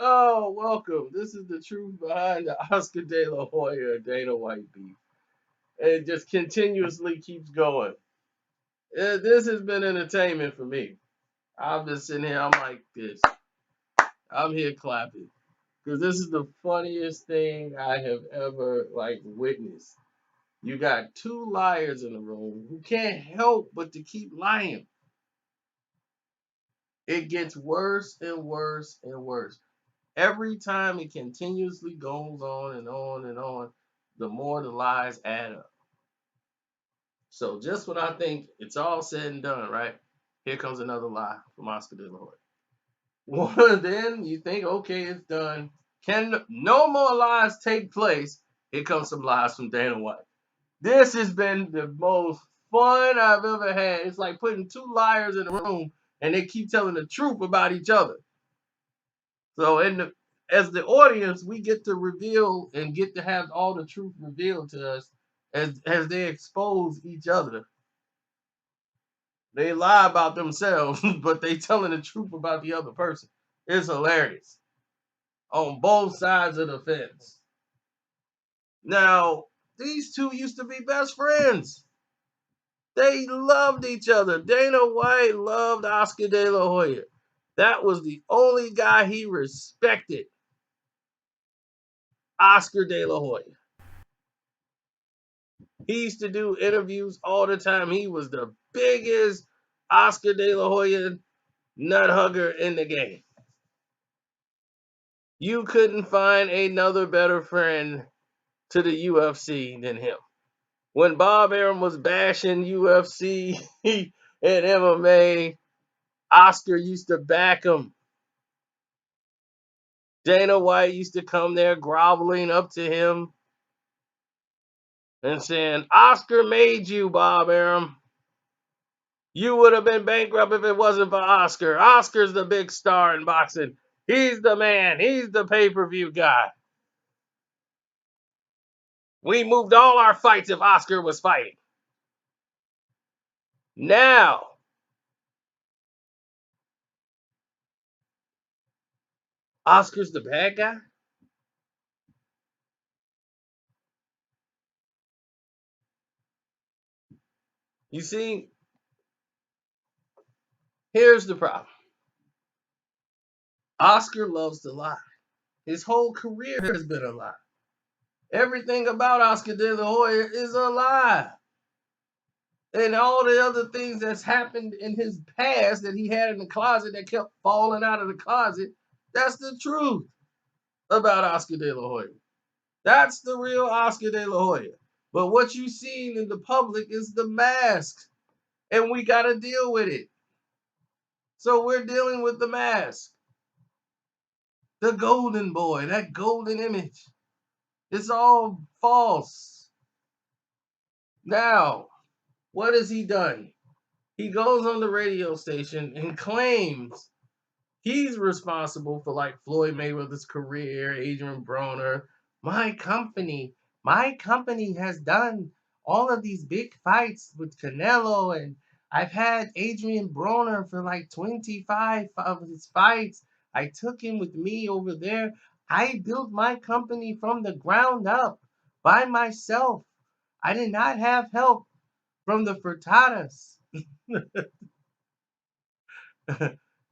Oh, welcome. This is the truth behind the Oscar De La Hoya Dana White beef. It just continuously keeps going. This has been entertainment for me. I'm just sitting here, I'm like this. I'm here clapping. Because this is the funniest thing I have ever witnessed. You got two liars in the room who can't help but to keep lying. It gets worse and worse and worse. Every time it continuously goes on and on and on, the more the lies add up. So just when I think it's all said and done, right? Here comes another lie from Oscar De La Hoya. Well, then you think, okay, it's done. Can no more lies take place? Here comes some lies from Dana White. This has been the most fun I've ever had. It's like putting two liars in a room and they keep telling the truth about each other. So as the audience, we get to reveal and get to have all the truth revealed to us as they expose each other. They lie about themselves, but they telling the truth about the other person. It's hilarious on both sides of the fence. Now, these two used to be best friends. They loved each other. Dana White loved Oscar De La Hoya. That was the only guy he respected. Oscar De La Hoya. He used to do interviews all the time. He was the biggest Oscar De La Hoya nut hugger in the game. You couldn't find another better friend to the UFC than him. When Bob Arum was bashing UFC and MMA, Oscar used to back him. Dana White used to come there groveling up to him and saying, Oscar made you, Bob Arum. You would have been bankrupt if it wasn't for Oscar. Oscar's the big star in boxing. He's the man. He's the pay-per-view guy. We moved all our fights if Oscar was fighting. Now, Oscar's the bad guy? You see, here's the problem. Oscar loves to lie. His whole career has been a lie. Everything about Oscar De La Hoya is a lie. And all the other things that's happened in his past that he had in the closet that kept falling out of the closet, that's the truth about Oscar De La Hoya. That's the real Oscar De La Hoya. But what you seen in the public is the mask, and we got to deal with it. So we're dealing with the mask, the golden boy, that golden image. It's all false. Now, what has he done? He goes on the radio station and claims he's responsible for like Floyd Mayweather's career, Adrian Broner. My company has done all of these big fights with Canelo, and I've had Adrian Broner for like 25 of his fights. I took him with me over there. I built my company from the ground up by myself. I did not have help from the Furtadas.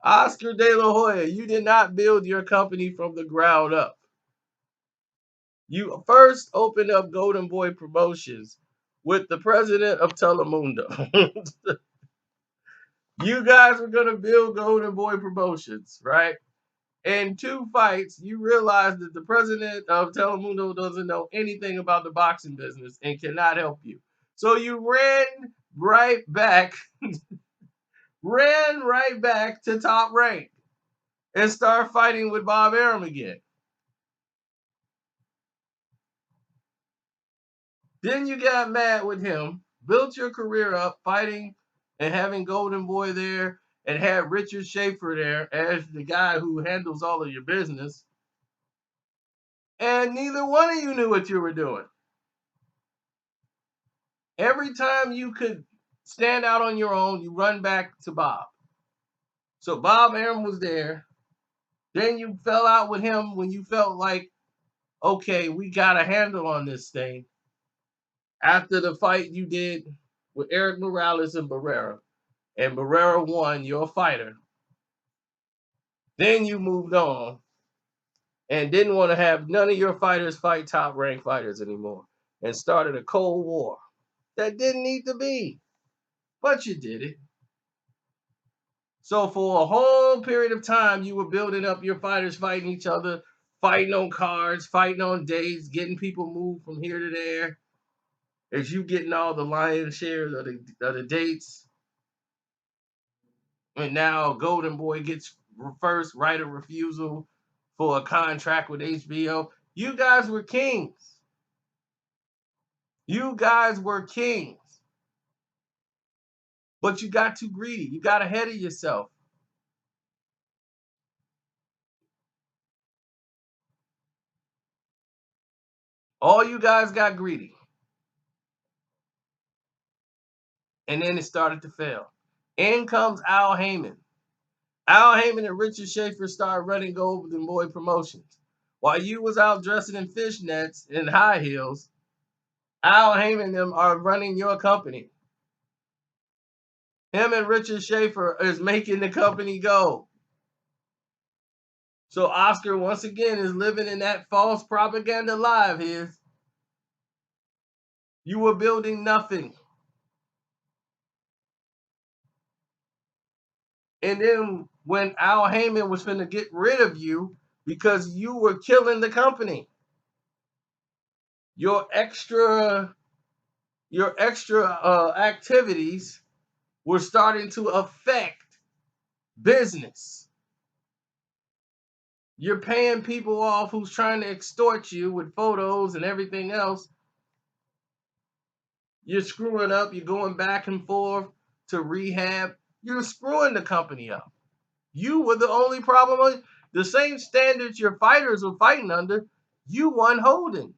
Oscar De La Hoya, you did not build your company from the ground up. You first opened up Golden Boy Promotions with the president of Telemundo. You guys were going to build Golden Boy Promotions, right? In two fights, you realized that the president of Telemundo doesn't know anything about the boxing business and cannot help you. So you right back, ran right back to Top Rank and start fighting with Bob Arum again. Then you got mad with him, built your career up fighting and having Golden Boy there, and had Richard Schaefer there as the guy who handles all of your business. And neither one of you knew what you were doing. Every time you could stand out on your own, you run back to Bob. So Bob Arum was there. Then you fell out with him when you felt like, okay, we got a handle on this thing. After the fight you did with Eric Morales and Barrera won, your fighter. Then you moved on and didn't want to have none of your fighters fight top ranked fighters anymore and started a Cold War that didn't need to be, but you did it. So for a whole period of time, you were building up your fighters fighting each other, fighting on cards, fighting on dates, getting people moved from here to there. As you getting all the lion's share of the dates, and now Golden Boy gets first right of refusal for a contract with HBO. You guys were kings. You guys were kings. But you got too greedy. You got ahead of yourself. All you guys got greedy. And then it started to fail. In comes Al Heyman. Al Heyman and Richard Schaefer started running Golden Boy Promotions. While you was out dressing in fishnets and high heels, Al Heyman and them are running your company. Him and Richard Schaefer is making the company go. So Oscar, once again, is living in that false propaganda lie of his. You were building nothing. And then when Al Heyman was finna get rid of you because you were killing the company, your extra activities were starting to affect business. You're paying people off who's trying to extort you with photos and everything else. You're screwing up. You're going back and forth to rehab. You're screwing the company up. You were the only problem. The same standards your fighters were fighting under, you won holding.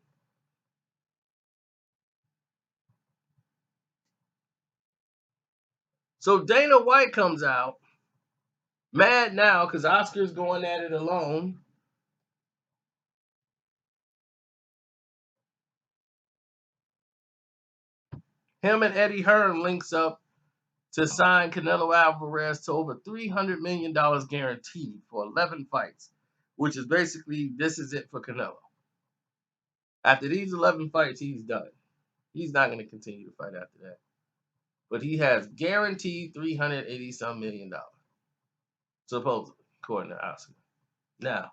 So Dana White comes out, mad now because Oscar's going at it alone. Him and Eddie Hearn links up to sign Canelo Alvarez to over $300 million guaranteed for 11 fights, which is basically, this is it for Canelo. After these 11 fights, he's done. He's not going to continue to fight after that. But he has guaranteed $380-some million, supposedly, according to Oscar. Now,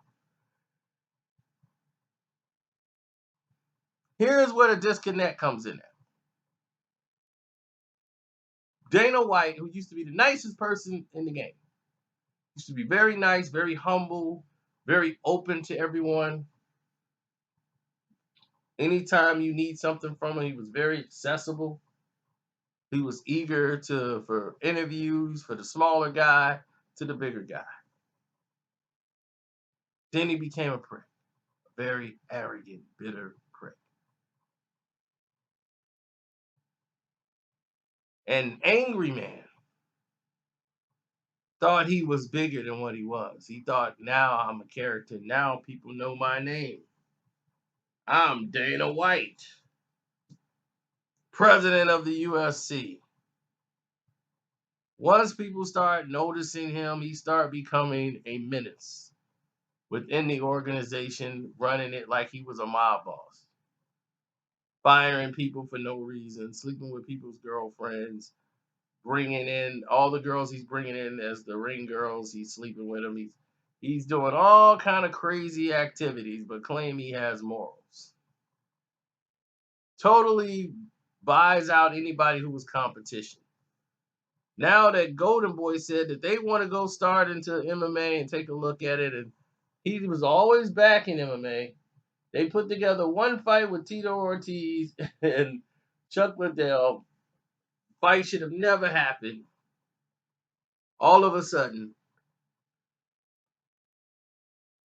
here's where the disconnect comes in at. Dana White, who used to be the nicest person in the game, used to be very nice, very humble, very open to everyone. Anytime you need something from him, he was very accessible. He was eager for interviews for the smaller guy to the bigger guy. Then he became a prick, a very arrogant, bitter prick. An angry man. Thought he was bigger than what he was. He thought, now I'm a character. Now people know my name. I'm Dana White, president of the UFC. Once people start noticing him, he started becoming a menace within the organization, running it like he was a mob boss. Firing people for no reason, sleeping with people's girlfriends, bringing in all the girls he's bringing in as the ring girls. He's sleeping with them. He's doing all kind of crazy activities, but claim he has morals. Totally buys out anybody who was competition. Now that Golden Boy said that they want to go start into MMA and take a look at it, and he was always backing MMA. They put together one fight with Tito Ortiz and Chuck Liddell. Fight should have never happened. All of a sudden,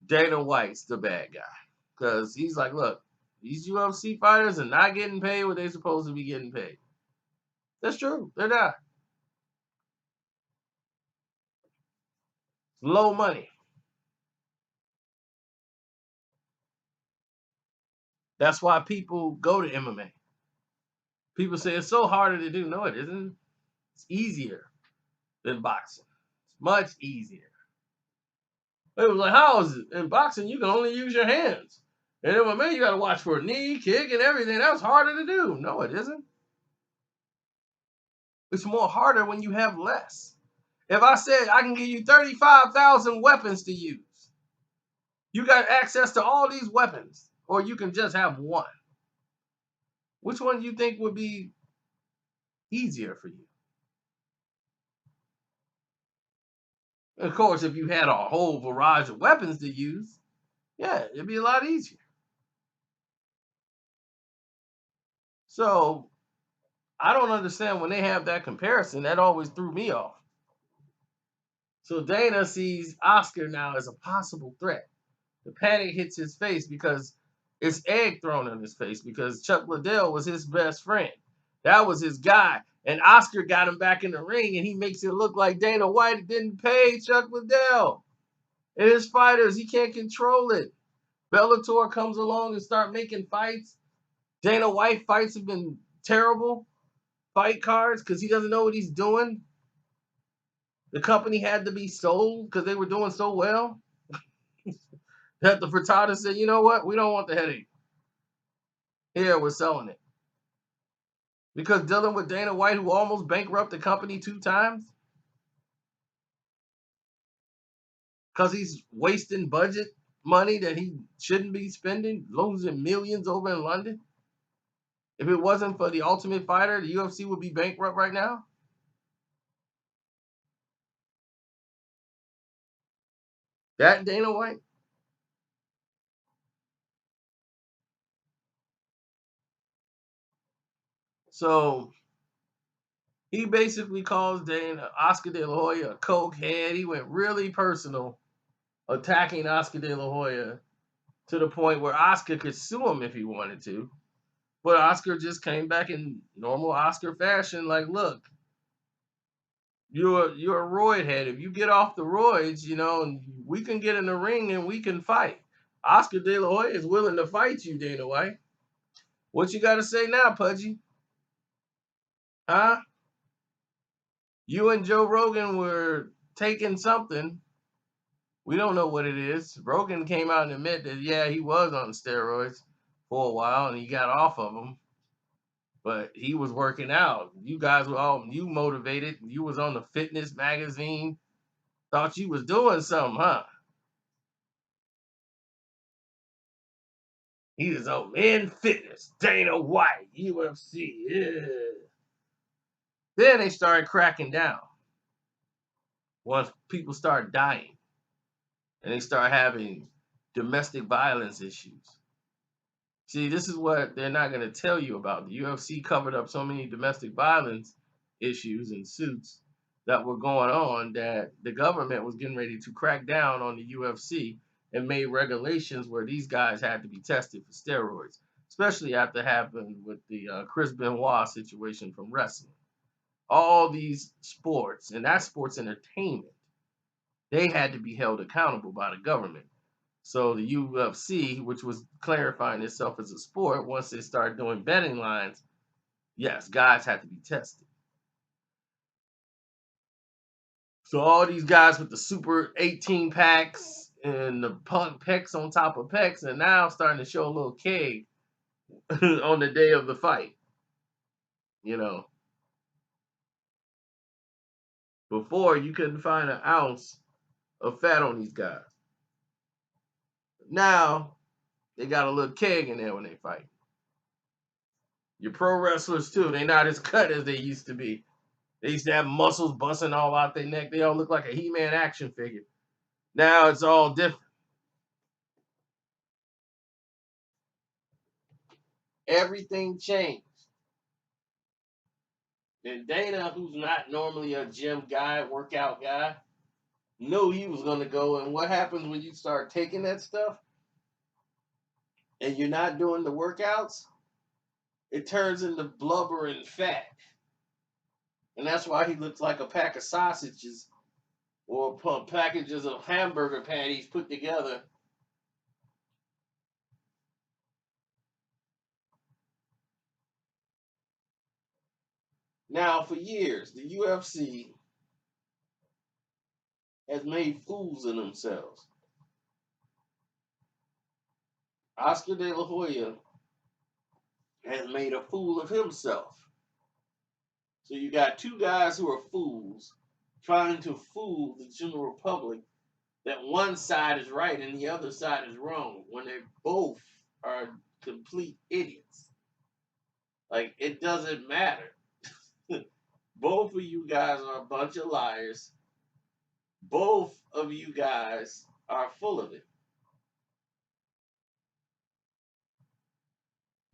Dana White's the bad guy. Because he's like, look, these UFC fighters are not getting paid what they're supposed to be getting paid. That's true. They're not. Low money. That's why people go to MMA. People say it's so harder to do. No, it isn't. It's easier than boxing. It's much easier. It was like, how is it? In boxing, you can only use your hands. In MMA, you got to watch for a knee, kick, and everything. That's harder to do. No, it isn't. It's more harder when you have less. If I said I can give you 35,000 weapons to use, you got access to all these weapons, or you can just have one. Which one do you think would be easier for you? Of course, if you had a whole barrage of weapons to use, yeah, it'd be a lot easier. So I don't understand when they have that comparison. That always threw me off. So Dana sees Oscar now as a possible threat. The panic hits his face because it's egg thrown in his face because Chuck Liddell was his best friend. That was his guy. And Oscar got him back in the ring, and he makes it look like Dana White didn't pay Chuck Liddell. And his fighters, he can't control it. Bellator comes along and start making fights. Dana White fights have been terrible fight cards because he doesn't know what he's doing. The company had to be sold because they were doing so well that the Frittata said, you know what? We don't want the headache. Here, we're selling it. Because dealing with Dana White, who almost bankrupted the company 2 times, because he's wasting budget money that he shouldn't be spending, losing millions over in London. If it wasn't for the Ultimate Fighter, the UFC would be bankrupt right now. That Dana White. So he basically calls Oscar De La Hoya a coke head. He went really personal, attacking Oscar De La Hoya to the point where Oscar could sue him if he wanted to. But Oscar just came back in normal Oscar fashion, like, look, you're a roid head. If you get off the roids, we can get in the ring and we can fight. Oscar De La Hoya is willing to fight you, Dana White. What you got to say now, Pudgy? Huh? You and Joe Rogan were taking something. We don't know what it is. Rogan came out and admitted that, yeah, he was on steroids for a while and he got off of them. But he was working out. You guys were all you motivated. You was on the fitness magazine. Thought you was doing something, huh? He was on in fitness. Dana White, UFC. Yeah. Then they started cracking down once people started dying and they start having domestic violence issues. See, this is what they're not going to tell you about. The UFC covered up so many domestic violence issues and suits that were going on that the government was getting ready to crack down on the UFC and made regulations where these guys had to be tested for steroids, especially after happened with the Chris Benoit situation from wrestling. All these sports, and that's sports entertainment, they had to be held accountable by the government. So the UFC, which was clarifying itself as a sport, once they started doing betting lines, yes, guys had to be tested. So all these guys with the super 18 packs and the punk pecs on top of pecs are now starting to show a little keg on the day of the fight. Before you couldn't find an ounce of fat on these guys. Now they got a little keg in there when they fight. Your pro wrestlers too, they not as cut as they used to be. They used to have muscles busting all out their neck. They all look like a He-Man action figure. Now it's all different. Everything changed. And Dana, who's not normally a gym guy, workout guy, knew he was going to go. And what happens when you start taking that stuff and you're not doing the workouts? It turns into blubber and fat. And that's why he looks like a pack of sausages or packages of hamburger patties put together. Now, for years, the UFC has made fools of themselves. Oscar De La Hoya has made a fool of himself. So you got two guys who are fools trying to fool the general public that one side is right and the other side is wrong when they both are complete idiots. Like, it doesn't matter. Both of you guys are a bunch of liars. Both of you guys are full of it.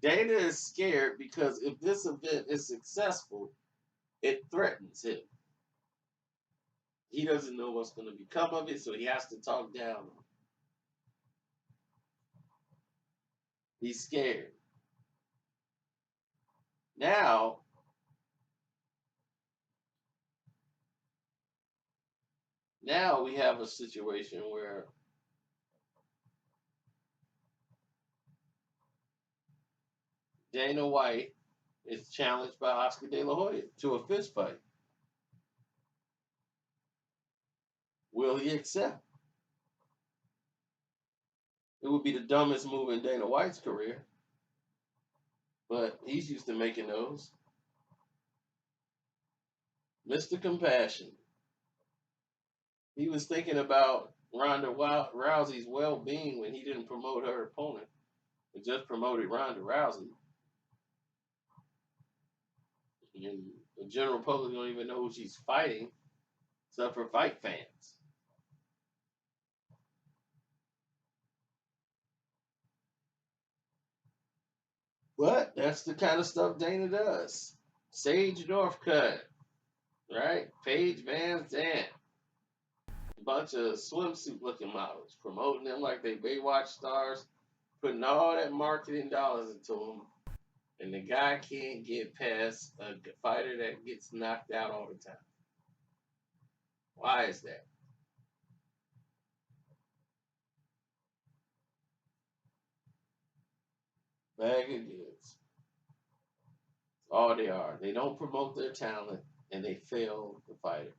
Dana is scared because if this event is successful, it threatens him. He doesn't know what's going to become of it, so he has to talk down. He's scared. Now, we have a situation where Dana White is challenged by Oscar De La Hoya to a fist fight. Will he accept? It would be the dumbest move in Dana White's career, but he's used to making those. Mr. Compassion. He was thinking about Ronda Rousey's well-being when he didn't promote her opponent. He just promoted Ronda Rousey. And the general public don't even know who she's fighting, except for fight fans. But that's the kind of stuff Dana does. Sage Northcutt, right? Paige Van Zandt. A bunch of swimsuit looking models, promoting them like they Baywatch stars, putting all that marketing dollars into them. And the guy can't get past a fighter that gets knocked out all the time. Why is that? Bag of goods. All they are. They don't promote their talent and they fail the fighters.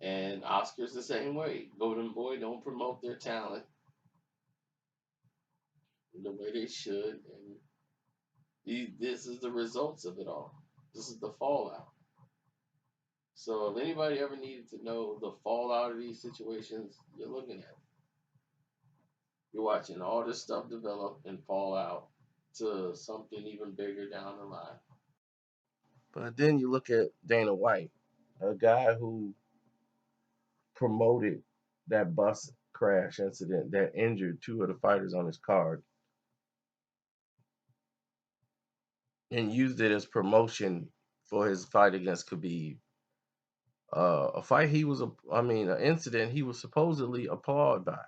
And Oscar's the same way. Golden Boy don't promote their talent the way they should. And this is the results of it all. This is the fallout. So if anybody ever needed to know the fallout of these situations, you're looking at it. You're watching all this stuff develop and fall out to something even bigger down the line. But then you look at Dana White, a guy who promoted that bus crash incident that injured two of the fighters on his card and used it as promotion for his fight against Khabib. A fight an incident he was supposedly applauded by.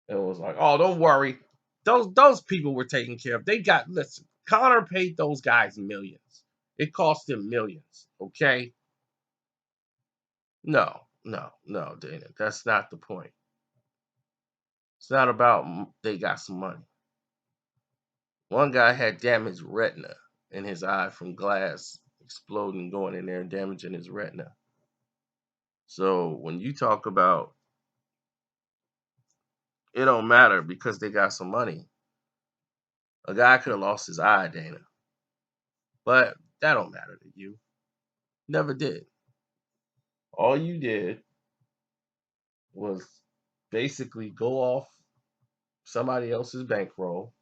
It was like, oh, don't worry. Those people were taken care of. Listen, Connor paid those guys millions. It cost him millions, okay? No, Dana. That's not the point. It's not about they got some money. One guy had damaged retina in his eye from glass exploding, going in there and damaging his retina. So when you talk about it don't matter because they got some money, a guy could have lost his eye, Dana. But that don't matter to you. Never did. All you did was basically go off somebody else's bankroll,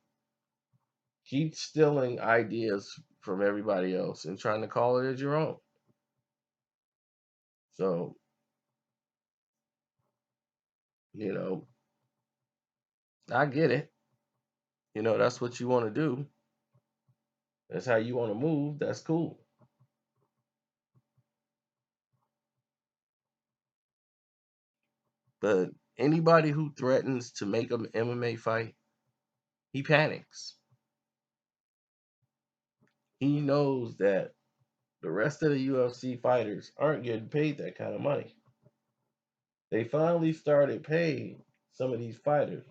keep stealing ideas from everybody else and trying to call it as your own. So, you know, I get it. That's what you want to do. That's how you want to move. That's cool. But anybody who threatens to make an MMA fight, he panics. He knows that the rest of the UFC fighters aren't getting paid that kind of money. They finally started paying some of these fighters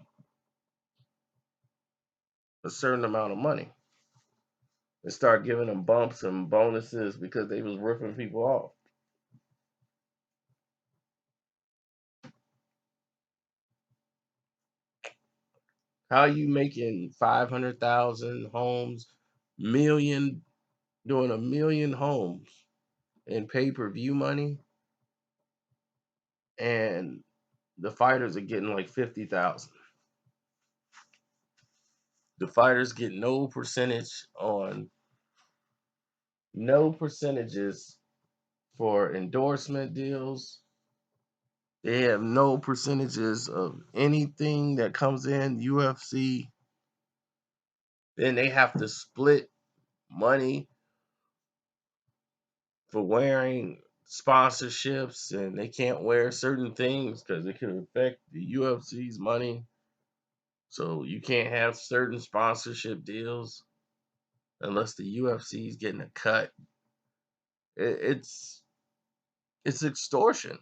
a certain amount of money. and start giving them bumps and bonuses because they was ripping people off. How you making 500,000 homes, million, doing 1,000,000 homes in pay-per-view money, and the fighters are getting like 50,000. The fighters get no percentages for endorsement deals. They have no percentages of anything that comes in UFC. Then they have to split money for wearing sponsorships, and they can't wear certain things because it could affect the UFC's money. So you can't have certain sponsorship deals unless the UFC is getting a cut. It's extortion,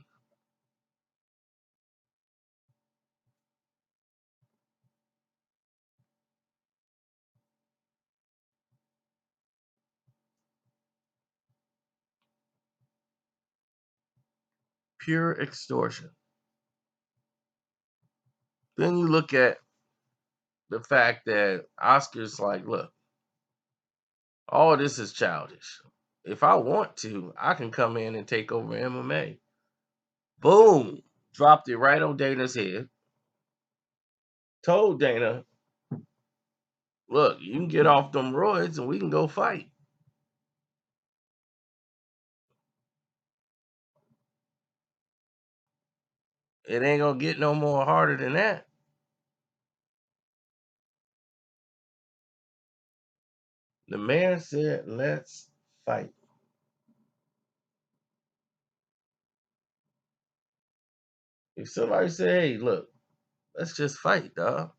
pure extortion. Then you look at the fact that Oscar's like, look, all this is childish. If I want to, I can come in and take over MMA. Boom, dropped it right on Dana's head. Told Dana, look, you can get off them roids and we can go fight. It ain't gonna get no more harder than that. The man said, let's fight. If somebody say, hey, look, let's just fight, dog.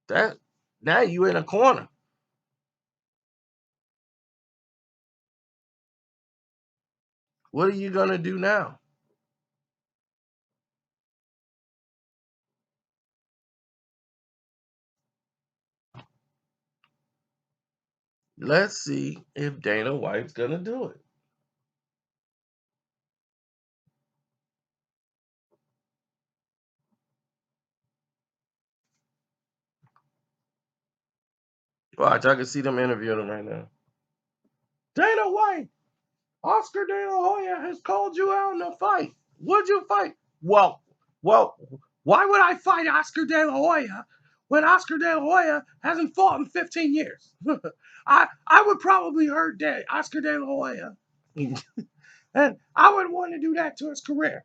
That now you in a corner. What are you gonna do now? Let's see if Dana White's gonna do it. Watch, I can see them interviewing him right now. Dana White, Oscar Delahoya has called you out in a fight. Would you fight? Well, why would I fight Oscar Delahoya when Oscar Delahoya hasn't fought in 15 years? I would probably hurt Oscar Delahoya, and I would want to do that to his career.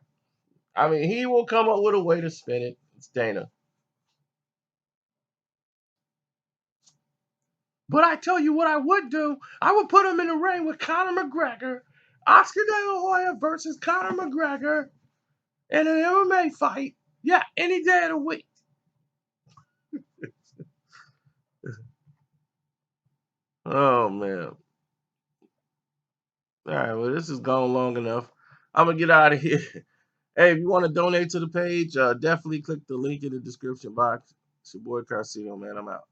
I mean, he will come up with a way to spin it. It's Dana. But I tell you what I would do. I would put him in the ring with Conor McGregor. Oscar De La Hoya versus Conor McGregor in an MMA fight. Yeah, any day of the week. Oh, man. All right, well, this has gone long enough. I'm going to get out of here. Hey, if you want to donate to the page, definitely click the link in the description box. It's your boy Carcino, man. I'm out.